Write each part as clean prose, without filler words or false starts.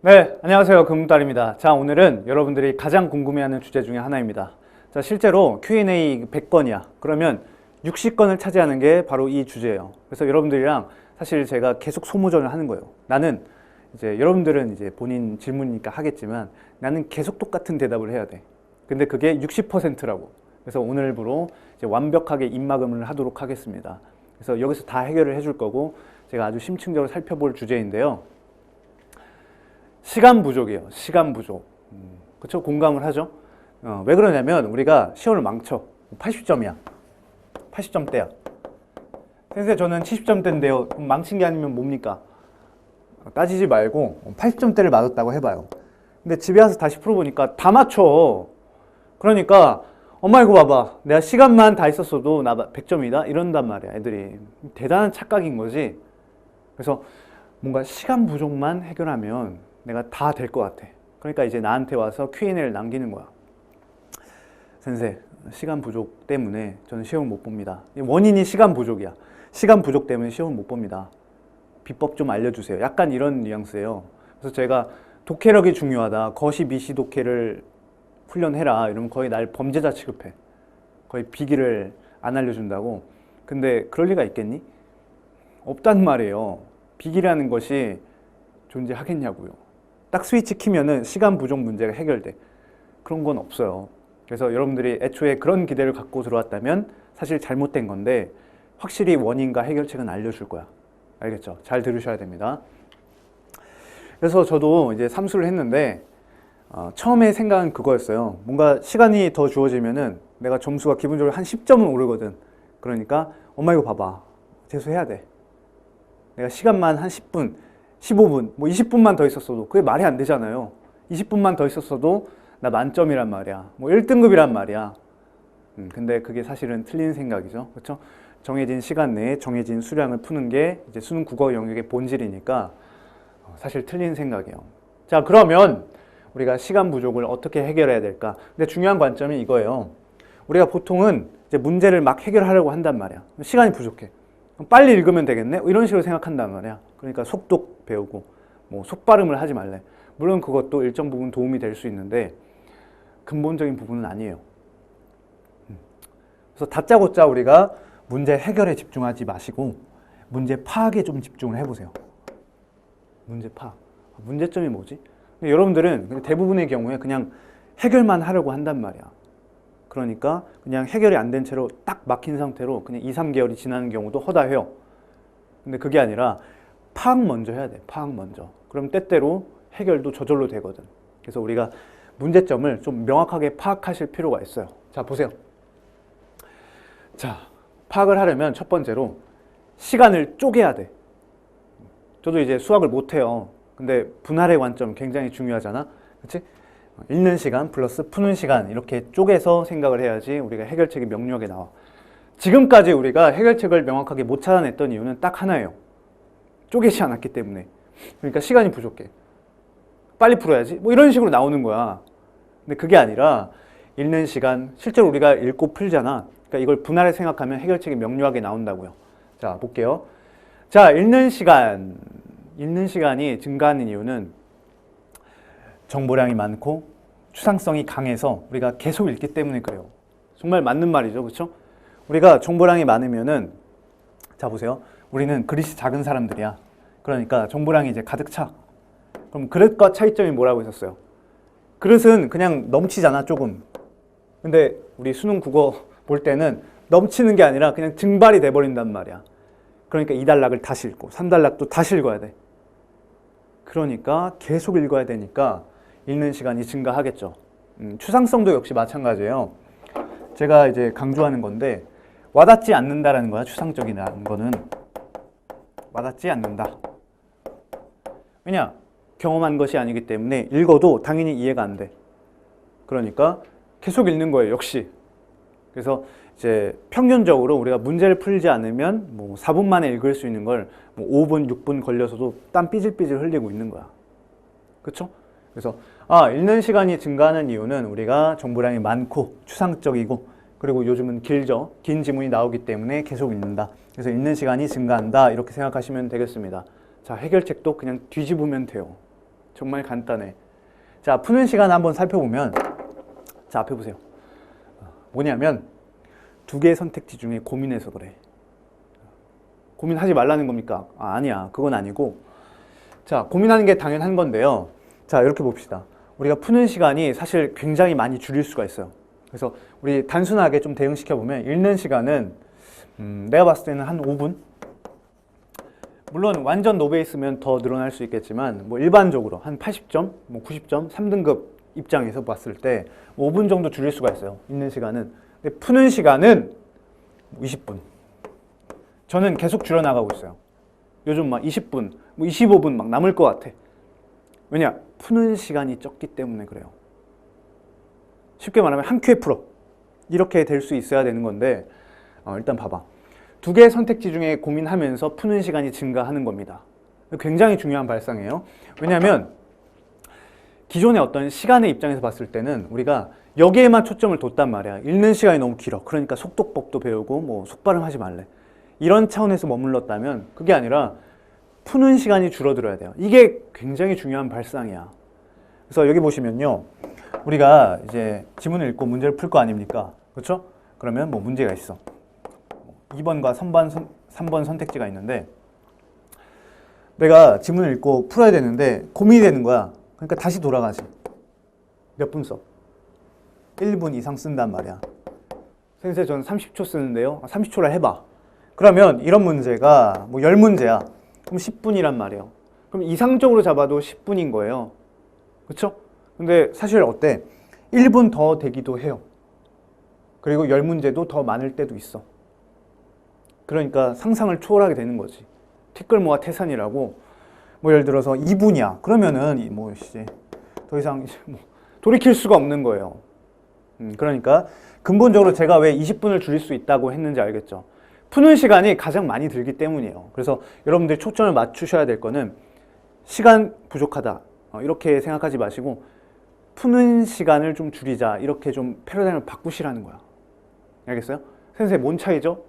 네, 안녕하세요. 금달입니다. 자, 오늘은 여러분들이 가장 궁금해하는 주제 중에 하나입니다. 자, 실제로 Q&A 100건이야. 그러면 60건을 차지하는 게 바로 이 주제예요. 그래서 여러분들이랑 사실 제가 계속 소모전을 하는 거예요. 나는 이제 여러분들은 이제 본인 질문이니까 하겠지만 나는 계속 똑같은 대답을 해야 돼. 근데 그게 60%라고. 그래서 오늘부로 이제 완벽하게 입막음을 하도록 하겠습니다. 그래서 여기서 다 해결을 해줄 거고 제가 아주 심층적으로 살펴볼 주제인데요. 시간 부족이에요. 시간 부족. 그쵸? 공감을 하죠? 왜 그러냐면 우리가 시험을 망쳐. 80점이야. 80점대야. 선생님 저는 70점대인데요. 그럼 망친 게 아니면 뭡니까? 따지지 말고 80점대를 맞았다고 해봐요. 근데 집에 와서 다시 풀어보니까 다 맞춰. 그러니까 엄마 이거 봐봐. 내가 시간만 다 있었어도 나 100점이다? 이런단 말이야. 애들이. 대단한 착각인 거지. 그래서 뭔가 시간 부족만 해결하면 내가 다 될 것 같아. 그러니까 이제 나한테 와서 Q&A를 남기는 거야. 선생, 시간 부족 때문에 저는 시험을 못 봅니다. 원인이 시간 부족이야. 시간 부족 때문에 시험을 못 봅니다. 비법 좀 알려주세요. 약간 이런 뉘앙스예요. 그래서 제가 독해력이 중요하다. 거시, 미시 독해를 훈련해라. 이러면 거의 날 범죄자 취급해. 거의 비기를 안 알려준다고. 근데 그럴 리가 있겠니? 없단 말이에요. 비기라는 것이 존재하겠냐고요. 딱 스위치 키면은 시간 부족 문제가 해결돼. 그런 건 없어요. 그래서 여러분들이 애초에 그런 기대를 갖고 들어왔다면 사실 잘못된 건데 확실히 원인과 해결책은 알려줄 거야. 알겠죠? 잘 들으셔야 됩니다. 그래서 저도 이제 삼수를 했는데 처음에 생각은 그거였어요. 뭔가 시간이 더 주어지면은 내가 점수가 기본적으로 한 10점은 오르거든. 그러니까 엄마 이거 봐봐. 재수해야 돼. 내가 시간만 한 10분 15분, 뭐 20분만 더 있었어도 그게 말이 안 되잖아요. 20분만 더 있었어도 나 만점이란 말이야. 뭐 1등급이란 말이야. 근데 그게 사실은 틀린 생각이죠. 그렇죠? 정해진 시간 내에 정해진 수량을 푸는 게 이제 수능 국어 영역의 본질이니까 사실 틀린 생각이에요. 자, 그러면 우리가 시간 부족을 어떻게 해결해야 될까? 근데 중요한 관점이 이거예요. 우리가 보통은 이제 문제를 막 해결하려고 한단 말이야. 시간이 부족해. 빨리 읽으면 되겠네? 이런 식으로 생각한단 말이야. 그러니까 속독 배우고 뭐 속발음을 하지 말래. 물론 그것도 일정 부분 도움이 될 수 있는데 근본적인 부분은 아니에요. 그래서 다짜고짜 우리가 문제 해결에 집중하지 마시고 문제 파악에 좀 집중을 해보세요. 문제 파악. 문제점이 뭐지? 근데 여러분들은 대부분의 경우에 그냥 해결만 하려고 한단 말이야. 그러니까 그냥 해결이 안 된 채로 딱 막힌 상태로 그냥 2, 3개월이 지나는 경우도 허다해요. 근데 그게 아니라 파악 먼저 해야 돼. 파악 먼저. 그럼 때때로 해결도 저절로 되거든. 그래서 우리가 문제점을 좀 명확하게 파악하실 필요가 있어요. 자, 보세요. 자, 파악을 하려면 첫 번째로 시간을 쪼개야 돼. 저도 이제 수학을 못해요. 근데 분할의 관점 굉장히 중요하잖아. 그치? 읽는 시간 플러스 푸는 시간 이렇게 쪼개서 생각을 해야지 우리가 해결책이 명료하게 나와. 지금까지 우리가 해결책을 명확하게 못 찾아냈던 이유는 딱 하나예요. 쪼개지 않았기 때문에. 그러니까 시간이 부족해. 빨리 풀어야지. 뭐 이런 식으로 나오는 거야. 근데 그게 아니라 읽는 시간, 실제로 우리가 읽고 풀잖아. 그러니까 이걸 분할해 생각하면 해결책이 명료하게 나온다고요. 자, 볼게요. 자, 읽는 시간이 증가하는 이유는 정보량이 많고 추상성이 강해서 우리가 계속 읽기 때문에 그래요. 정말 맞는 말이죠. 그렇죠? 우리가 정보량이 많으면은 자 보세요. 우리는 그릇이 작은 사람들이야. 그러니까 정보량이 이제 가득 차. 그럼 그릇과 차이점이 뭐라고 했었어요? 그릇은 그냥 넘치잖아, 조금. 근데 우리 수능 국어 볼 때는 넘치는 게 아니라 그냥 증발이 돼버린단 말이야. 그러니까 2단락을 다시 읽고 3단락도 다시 읽어야 돼. 그러니까 계속 읽어야 되니까 읽는 시간이 증가하겠죠. 추상성도 역시 마찬가지예요. 제가 이제 강조하는 건데 와닿지 않는다라는 거야. 추상적이라는 거는 와닿지 않는다. 왜냐? 경험한 것이 아니기 때문에 읽어도 당연히 이해가 안 돼. 그러니까 계속 읽는 거예요. 역시. 그래서 이제 평균적으로 우리가 문제를 풀지 않으면 뭐 4분 만에 읽을 수 있는 걸 뭐 5분, 6분 걸려서도 땀 삐질삐질 흘리고 있는 거야. 그렇죠? 그래서 읽는 시간이 증가하는 이유는 우리가 정보량이 많고 추상적이고 그리고 요즘은 길죠. 긴 지문이 나오기 때문에 계속 읽는다. 그래서 읽는 시간이 증가한다. 이렇게 생각하시면 되겠습니다. 자, 해결책도 그냥 뒤집으면 돼요. 정말 간단해. 자, 푸는 시간 한번 살펴보면, 자, 앞에 보세요. 뭐냐면 두 개의 선택지 중에 고민해서 그래. 고민하지 말라는 겁니까? 아니야. 그건 아니고, 자, 고민하는 게 당연한 건데요. 자, 이렇게 봅시다. 우리가 푸는 시간이 사실 굉장히 많이 줄일 수가 있어요. 그래서 우리 단순하게 좀 대응시켜보면 읽는 시간은 내가 봤을 때는 한 5분? 물론 완전 노베이스면 더 늘어날 수 있겠지만 뭐 일반적으로 한 80점, 뭐 90점, 3등급 입장에서 봤을 때 5분 정도 줄일 수가 있어요. 읽는 시간은. 근데 푸는 시간은 20분. 저는 계속 줄여나가고 있어요. 요즘 막 20분, 뭐 25분 막 남을 것 같아. 왜냐? 푸는 시간이 적기 때문에 그래요. 쉽게 말하면 한 큐에 풀어. 이렇게 될 수 있어야 되는 건데 일단 봐봐. 두 개의 선택지 중에 고민하면서 푸는 시간이 증가하는 겁니다. 굉장히 중요한 발상이에요. 왜냐하면 기존의 어떤 시간의 입장에서 봤을 때는 우리가 여기에만 초점을 뒀단 말이야. 읽는 시간이 너무 길어. 그러니까 속독법도 배우고 뭐 속발음하지 말래. 이런 차원에서 머물렀다면 그게 아니라 푸는 시간이 줄어들어야 돼요. 이게 굉장히 중요한 발상이야. 그래서 여기 보시면요. 우리가 이제 지문을 읽고 문제를 풀 거 아닙니까? 그렇죠? 그러면 뭐 문제가 있어. 2번과 3번 선택지가 있는데 내가 지문을 읽고 풀어야 되는데 고민이 되는 거야. 그러니까 다시 돌아가지. 몇 분 써? 1분 이상 쓴단 말이야. 선생님 저는 30초 쓰는데요. 30초라 해봐. 그러면 이런 문제가 뭐 10문제야. 그럼 10분이란 말이에요. 그럼 이상적으로 잡아도 10분인 거예요. 그렇죠? 근데 사실 어때? 1분 더 되기도 해요. 그리고 10문제도 더 많을 때도 있어. 그러니까 상상을 초월하게 되는 거지. 티끌모아 태산이라고. 뭐 예를 들어서 2분이야. 그러면은 뭐 이제 더 이상 이제 뭐 돌이킬 수가 없는 거예요. 그러니까 근본적으로 제가 왜 20분을 줄일 수 있다고 했는지 알겠죠? 푸는 시간이 가장 많이 들기 때문이에요. 그래서 여러분들이 초점을 맞추셔야 될 거는 시간 부족하다. 이렇게 생각하지 마시고 푸는 시간을 좀 줄이자. 이렇게 좀 패러다임을 바꾸시라는 거야. 알겠어요? 선생님 뭔 차이죠?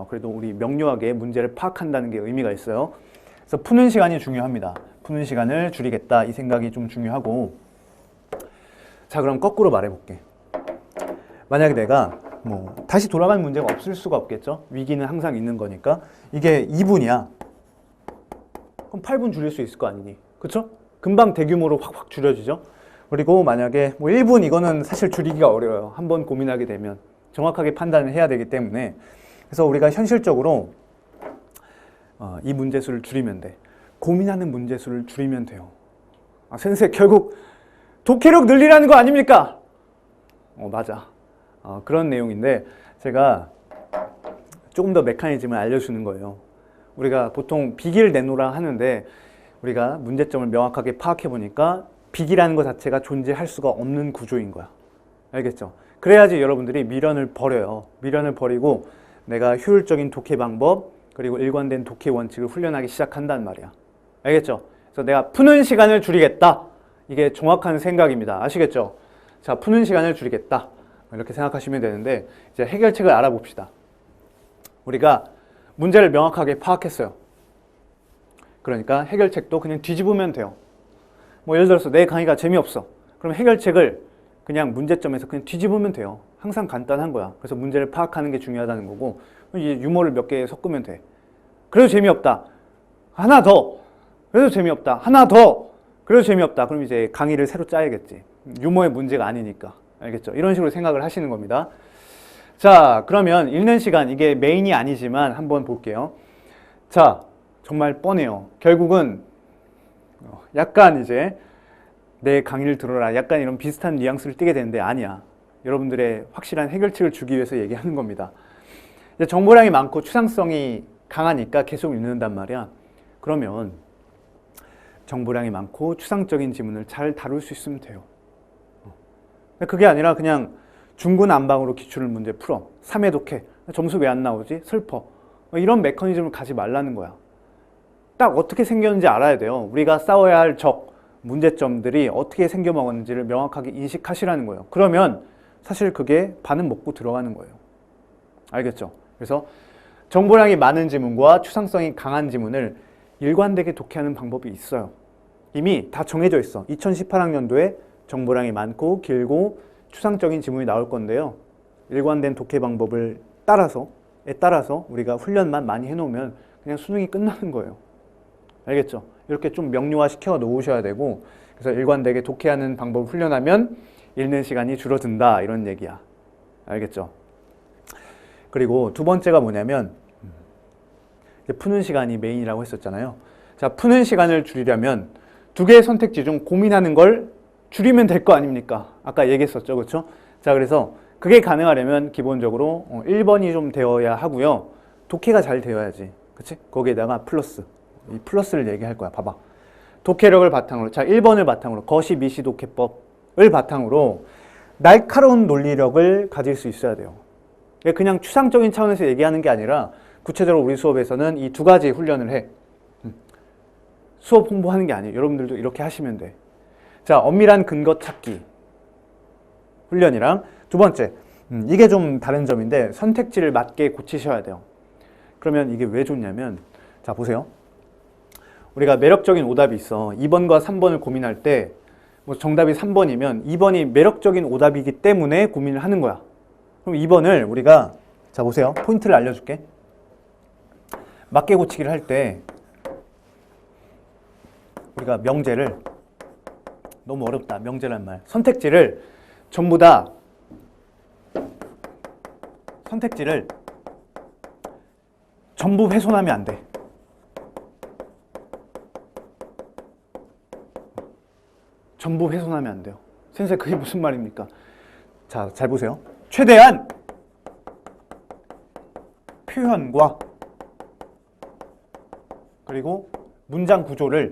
그래도 우리 명료하게 문제를 파악한다는 게 의미가 있어요. 그래서 푸는 시간이 중요합니다. 푸는 시간을 줄이겠다 이 생각이 좀 중요하고 자 그럼 거꾸로 말해볼게. 만약에 내가 뭐 다시 돌아가는 문제가 없을 수가 없겠죠. 위기는 항상 있는 거니까 이게 2분이야. 그럼 8분 줄일 수 있을 거 아니니. 그쵸? 금방 대규모로 확 줄여지죠. 그리고 만약에 뭐 1분 이거는 사실 줄이기가 어려워요. 한번 고민하게 되면 정확하게 판단을 해야 되기 때문에 그래서 우리가 현실적으로 이 문제수를 줄이면 돼. 고민하는 문제수를 줄이면 돼요. 선생님 결국 독해력 늘리라는 거 아닙니까? 맞아. 그런 내용인데 제가 조금 더 메커니즘을 알려주는 거예요. 우리가 보통 비기를 내놓으라 하는데 우리가 문제점을 명확하게 파악해 보니까 비기라는 것 자체가 존재할 수가 없는 구조인 거야. 알겠죠? 그래야지 여러분들이 미련을 버려요. 미련을 버리고 내가 효율적인 독해 방법 그리고 일관된 독해 원칙을 훈련하기 시작한단 말이야. 알겠죠? 그래서 내가 푸는 시간을 줄이겠다. 이게 정확한 생각입니다. 아시겠죠? 자, 푸는 시간을 줄이겠다. 이렇게 생각하시면 되는데 이제 해결책을 알아봅시다. 우리가 문제를 명확하게 파악했어요. 그러니까 해결책도 그냥 뒤집으면 돼요. 뭐 예를 들어서 내 강의가 재미없어. 그럼 해결책을 그냥 문제점에서 그냥 뒤집으면 돼요. 항상 간단한 거야. 그래서 문제를 파악하는 게 중요하다는 거고 이제 유머를 몇 개 섞으면 돼. 그래도 재미없다. 하나 더. 그래도 재미없다. 하나 더. 그래도 재미없다. 그럼 이제 강의를 새로 짜야겠지. 유머의 문제가 아니니까. 알겠죠? 이런 식으로 생각을 하시는 겁니다. 자, 그러면 읽는 시간, 이게 메인이 아니지만 한번 볼게요. 자, 정말 뻔해요. 결국은 약간 이제 내 강의를 들어라. 약간 이런 비슷한 뉘앙스를 띠게 되는데 아니야. 여러분들의 확실한 해결책을 주기 위해서 얘기하는 겁니다. 이제 정보량이 많고 추상성이 강하니까 계속 읽는단 말이야. 그러면 정보량이 많고 추상적인 지문을 잘 다룰 수 있으면 돼요. 그게 아니라 그냥 중구난방으로 기출 문제 풀어. 3회 독해. 점수 왜 안 나오지? 슬퍼. 이런 메커니즘을 가지 말라는 거야. 딱 어떻게 생겼는지 알아야 돼요. 우리가 싸워야 할 적, 문제점들이 어떻게 생겨먹었는지를 명확하게 인식하시라는 거예요. 그러면 사실 그게 반은 먹고 들어가는 거예요. 알겠죠? 그래서 정보량이 많은 지문과 추상성이 강한 지문을 일관되게 독해하는 방법이 있어요. 이미 다 정해져 있어. 2018학년도에 정보량이 많고 길고 추상적인 지문이 나올 건데요. 일관된 독해 방법을 따라서 우리가 훈련만 많이 해놓으면 그냥 수능이 끝나는 거예요. 알겠죠? 이렇게 좀 명료화 시켜 놓으셔야 되고, 그래서 일관되게 독해하는 방법을 훈련하면 읽는 시간이 줄어든다, 이런 얘기야. 알겠죠? 그리고 두 번째가 뭐냐면 푸는 시간이 메인이라고 했었잖아요. 자, 푸는 시간을 줄이려면 두 개의 선택지 중 고민하는 걸 줄이면 될 거 아닙니까? 아까 얘기했었죠, 그렇죠? 자, 그래서 그게 가능하려면 기본적으로 1번이 좀 되어야 하고요. 독해가 잘 되어야지, 그치? 거기에다가 플러스, 이 플러스를 얘기할 거야. 봐봐. 독해력을 바탕으로, 자, 1번을 바탕으로 거시 미시 독해법을 바탕으로 날카로운 논리력을 가질 수 있어야 돼요. 그냥 추상적인 차원에서 얘기하는 게 아니라 구체적으로 우리 수업에서는 이 두 가지 훈련을 해. 수업 홍보하는 게 아니에요. 여러분들도 이렇게 하시면 돼. 자, 엄밀한 근거 찾기 훈련이랑 두 번째, 이게 좀 다른 점인데 선택지를 맞게 고치셔야 돼요. 그러면 이게 왜 좋냐면, 자, 보세요. 우리가 매력적인 오답이 있어. 2번과 3번을 고민할 때 뭐 정답이 3번이면 2번이 매력적인 오답이기 때문에 고민을 하는 거야. 그럼 2번을 우리가, 자, 보세요. 포인트를 알려줄게. 맞게 고치기를 할 때 우리가 명제를, 너무 어렵다, 명제란 말. 선택지를 전부 다, 선택지를 전부 훼손하면 안 돼. 전부 훼손하면 안 돼요. 선생님, 그게 무슨 말입니까? 자, 잘 보세요. 최대한 표현과 그리고 문장 구조를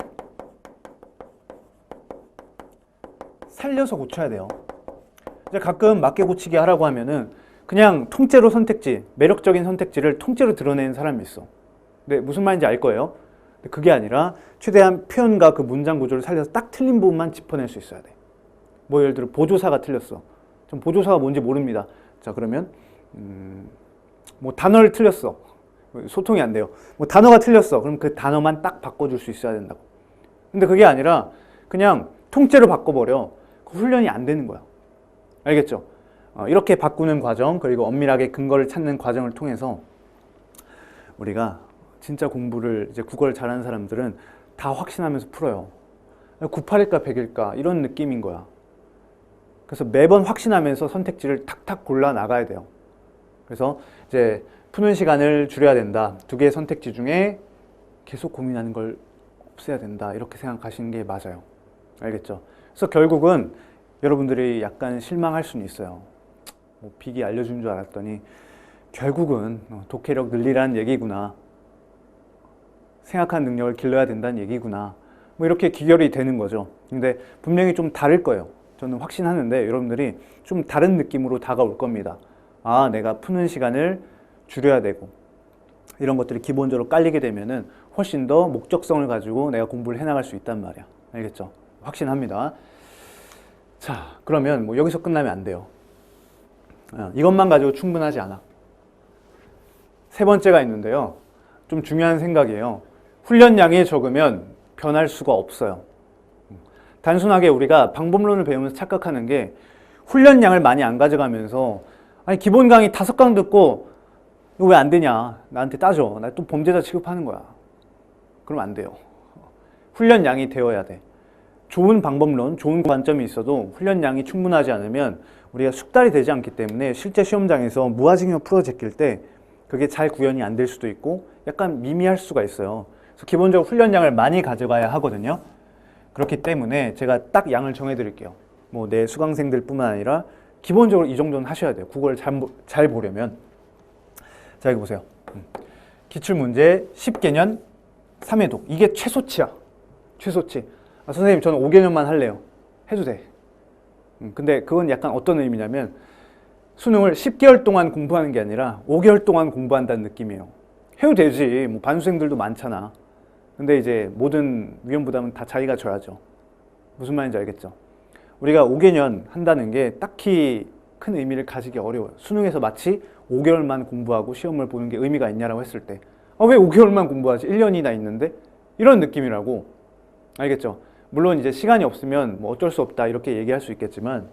살려서 고쳐야 돼요. 이제 가끔 맞게 고치기 하라고 하면은 그냥 통째로 선택지, 매력적인 선택지를 통째로 드러내는 사람이 있어. 근데 무슨 말인지 알 거예요. 근데 그게 아니라 최대한 표현과 그 문장 구조를 살려서 딱 틀린 부분만 짚어낼 수 있어야 돼. 뭐 예를 들어 보조사가 틀렸어. 전 보조사가 뭔지 모릅니다. 자, 그러면 뭐 단어를 틀렸어. 소통이 안 돼요. 뭐 단어가 틀렸어. 그럼 그 단어만 딱 바꿔줄 수 있어야 된다고. 근데 그게 아니라 그냥 통째로 바꿔버려. 그 훈련이 안 되는 거야. 알겠죠? 이렇게 바꾸는 과정, 그리고 엄밀하게 근거를 찾는 과정을 통해서 우리가 진짜 공부를, 이제 국어를 잘하는 사람들은 다 확신하면서 풀어요. 98일까 100일까 이런 느낌인 거야. 그래서 매번 확신하면서 선택지를 탁탁 골라 나가야 돼요. 그래서 이제 푸는 시간을 줄여야 된다. 두 개의 선택지 중에 계속 고민하는 걸 없애야 된다. 이렇게 생각하시는 게 맞아요. 알겠죠? 그래서 결국은 여러분들이 약간 실망할 수는 있어요. 뭐 빅이 알려준 줄 알았더니 결국은 독해력 늘리라는 얘기구나. 생각하는 능력을 길러야 된다는 얘기구나. 뭐 이렇게 귀결이 되는 거죠. 근데 분명히 좀 다를 거예요. 저는 확신하는데 여러분들이 좀 다른 느낌으로 다가올 겁니다. 아, 내가 푸는 시간을 줄여야 되고 이런 것들이 기본적으로 깔리게 되면은 훨씬 더 목적성을 가지고 내가 공부를 해나갈 수 있단 말이야. 알겠죠? 확신합니다. 자, 그러면 뭐 여기서 끝나면 안 돼요. 이것만 가지고 충분하지 않아. 세 번째가 있는데요. 좀 중요한 생각이에요. 훈련량이 적으면 변할 수가 없어요. 단순하게 우리가 방법론을 배우면서 착각하는 게 훈련량을 많이 안 가져가면서 아니 기본 강의 5강 듣고 이거 왜 안 되냐, 나한테 따져, 나 또 범죄자 취급하는 거야. 그러면 안 돼요. 훈련량이 되어야 돼. 좋은 방법론, 좋은 관점이 있어도 훈련량이 충분하지 않으면 우리가 숙달이 되지 않기 때문에 실제 시험장에서 무아징역 풀어 제낄 때 그게 잘 구현이 안 될 수도 있고 약간 미미할 수가 있어요. 그래서 기본적으로 훈련량을 많이 가져가야 하거든요. 그렇기 때문에 제가 딱 양을 정해 드릴게요. 뭐 내 수강생들 뿐만 아니라 기본적으로 이 정도는 하셔야 돼요. 국어를 잘 보려면. 자, 여기 보세요. 기출문제 10개년 3회독. 이게 최소치야. 최소치. 아, 선생님 저는 5개년만 할래요. 해도 돼. 근데 그건 약간 어떤 의미냐면 수능을 10개월 동안 공부하는 게 아니라 5개월 동안 공부한다는 느낌이에요. 해도 되지. 뭐 반수생들도 많잖아. 근데 이제 모든 위험 부담은 다 자기가 져야죠. 무슨 말인지 알겠죠? 우리가 5개년 한다는 게 딱히 큰 의미를 가지기 어려워요. 수능에서 마치 5개월만 공부하고 시험을 보는 게 의미가 있냐라고 했을 때 왜 5개월만 공부하지? 1년이나 있는데? 이런 느낌이라고. 알겠죠? 물론 이제 시간이 없으면 뭐 어쩔 수 없다 이렇게 얘기할 수 있겠지만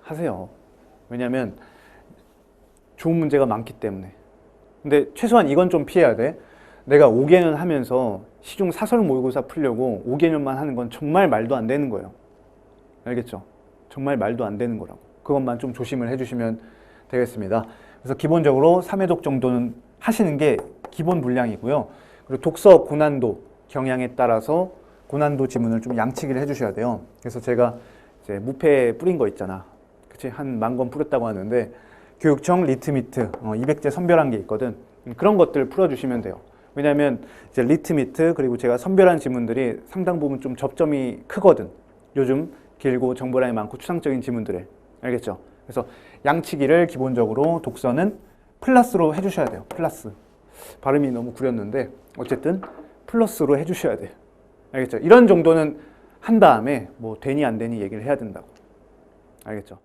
하세요. 왜냐하면 좋은 문제가 많기 때문에. 근데 최소한 이건 좀 피해야 돼. 내가 5개년 하면서 시중 사설 모의고사 풀려고 5개년만 하는 건 정말 말도 안 되는 거예요. 알겠죠? 정말 말도 안 되는 거라고. 그것만 좀 조심을 해주시면 되겠습니다. 그래서 기본적으로 3회독 정도는 하시는 게 기본 분량이고요. 그리고 독서 고난도 경향에 따라서 고난도 지문을 좀 양치기를 해주셔야 돼요. 그래서 제가 이제 무패 뿌린 거 있잖아. 그치? 한 10,000권 뿌렸다고 하는데 교육청 리트미트 200제 선별한 게 있거든. 그런 것들 풀어주시면 돼요. 왜냐하면 이제 리트미트 그리고 제가 선별한 지문들이 상당 부분 좀 접점이 크거든. 요즘 길고 정보량이 많고 추상적인 지문들에. 알겠죠? 그래서 양치기를 기본적으로 독서는 플러스로 해주셔야 돼요. 플러스. 발음이 너무 구렸는데 어쨌든 플러스로 해주셔야 돼요. 알겠죠? 이런 정도는 한 다음에 뭐 되니 안 되니 얘기를 해야 된다고. 알겠죠?